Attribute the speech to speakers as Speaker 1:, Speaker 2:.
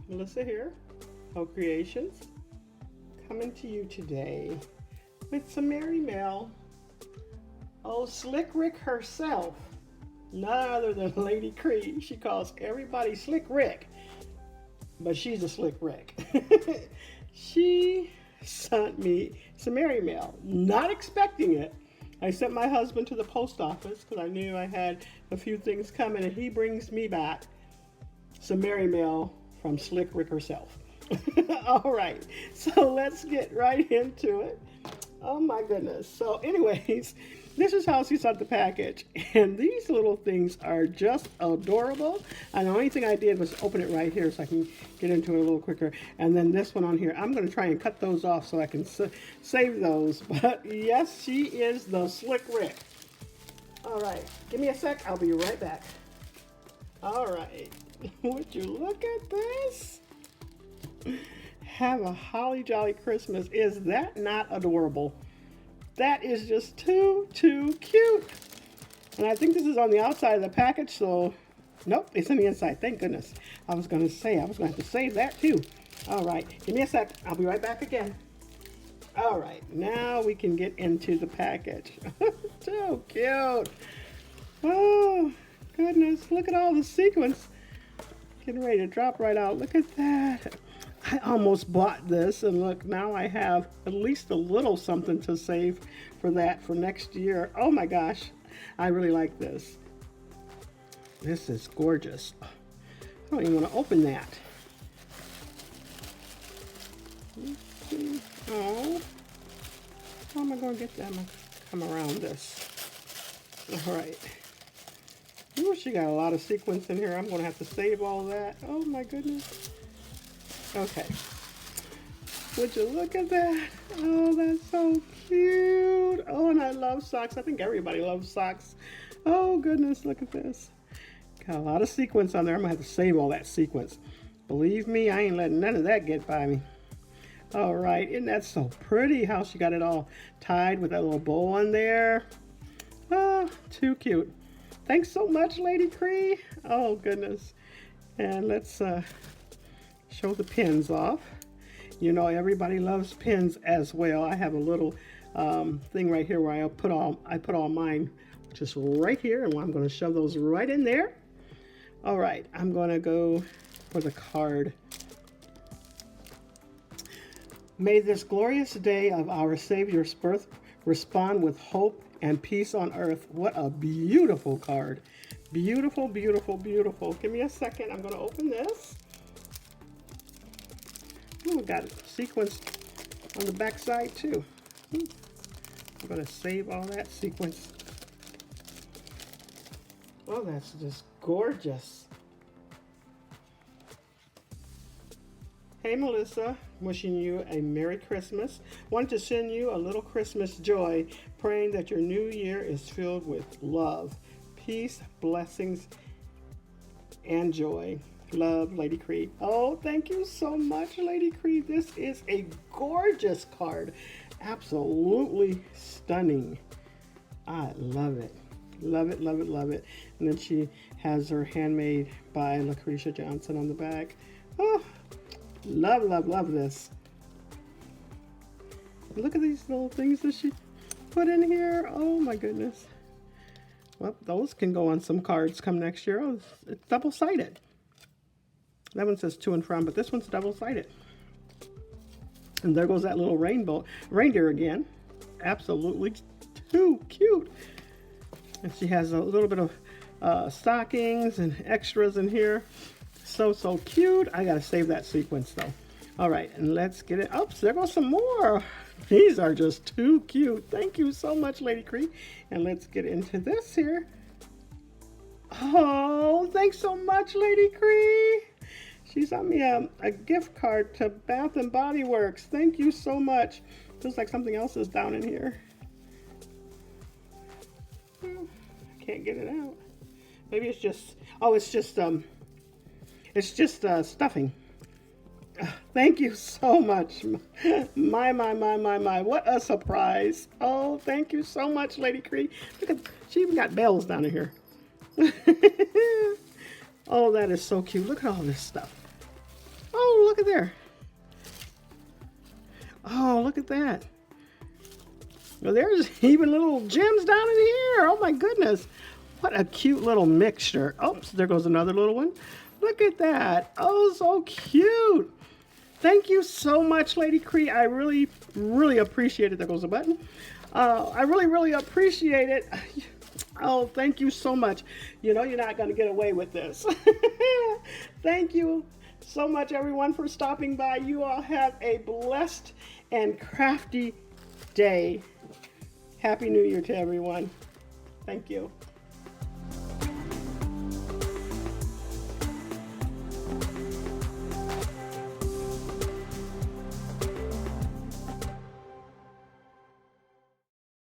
Speaker 1: Melissa here, O Creations, coming to you today with some Merry Mail. Oh, Slick Rick herself, none other than Lady Kre. She calls everybody Slick Rick, but she's a Slick Rick. She sent me some Merry Mail, not expecting it. I sent my husband to the post office because I knew I had a few things coming, and he brings me back some Merry Mail from Slick Rick herself. All right, so let's get right into it. Oh my goodness. So anyways, this is how she sent the package. And these little things are just adorable. And the only thing I did was open it right here so I can get into it a little quicker. And then this one on here, I'm going to try and cut those off so I can save those. But yes, she is the Slick Rick. All right, give me a sec. I'll be right back. All right. Would you look at this? Have a holly jolly Christmas. Is that not adorable? That is just too cute. And I think this is on the outside of the package, so nope, it's on the inside. Thank goodness. I was going to have to save that too. All right, give me a sec. I'll be right back again. All right, now we can get into the package. Too cute. Oh goodness, look at all the sequins. Getting ready to drop right out. Look at that. I almost bought this, and look, now I have at least a little something to save for that for next year. Oh my gosh, I really like this. This is gorgeous. I don't even want to open that. Oh, how am I going to get that? I'm going to come around this. All right. Ooh, she got a lot of sequins in here. I'm going to have to save all that. Oh my goodness. Okay. Would you look at that? Oh, that's so cute. Oh, and I love socks. I think everybody loves socks. Oh goodness, look at this. Got a lot of sequins on there. I'm going to have to save all that sequins. Believe me, I ain't letting none of that get by me. All right, isn't that so pretty how she got it all tied with that little bow on there? Oh, too cute. Thanks so much, Lady Kre. Oh, goodness. And let's show the pins off. You know, everybody loves pins as well. I have a little thing right here where I put all mine just right here, and I'm going to shove those right in there. All right, I'm going to go for the card. May this glorious day of our Savior's birth respond with hope and peace on earth. What a beautiful card. Beautiful, beautiful, beautiful. Give me a second. I'm going to open this. Oh, got it sequenced on the back side too. I'm going to save all that sequence. Oh, that's just gorgeous. Hey Melissa, wishing you a Merry Christmas. Wanted to send you a little Christmas joy, praying that your new year is filled with love, peace, blessings, and joy. Love, Lady Kre. Oh, thank you so much, Lady Kre. This is a gorgeous card. Absolutely stunning. I love it. Love it, love it, love it. And then she has her handmade by Lucretia Johnson on the back. Oh, love, love, love this. Look at these little things that she put in here. Oh my goodness. Well, those can go on some cards come next year. Oh, it's double-sided. That one says to and from, but this one's double-sided. And there goes that little reindeer again. Absolutely too cute. And she has a little bit of stockings and extras in here. So cute. I gotta save that sequence though. All right, and let's get it. Oops, there goes some more. These are just too cute. Thank you so much, Lady Kre. And let's get into this here. Oh, thanks so much, Lady Kre. She sent me a gift card to Bath and Body Works. Thank you so much. Feels like something else is down in here. I can't get it out. Maybe it's just, oh, it's just stuffing. Thank you so much. My. What a surprise. Oh, thank you so much, Lady Kre. Look at, she even got bells down in here. Oh, that is so cute. Look at all this stuff. Oh, look at there. Oh, look at that. Well, there's even little gems down in here. Oh my goodness. What a cute little mixture. Oops, there goes another little one. Look at that. Oh, so cute. Thank you so much, Lady Kre. I really, really appreciate it. There goes the button. I really, really appreciate it. Oh, thank you so much. You know you're not going to get away with this. Thank you so much, everyone, for stopping by. You all have a blessed and crafty day. Happy New Year to everyone. Thank you.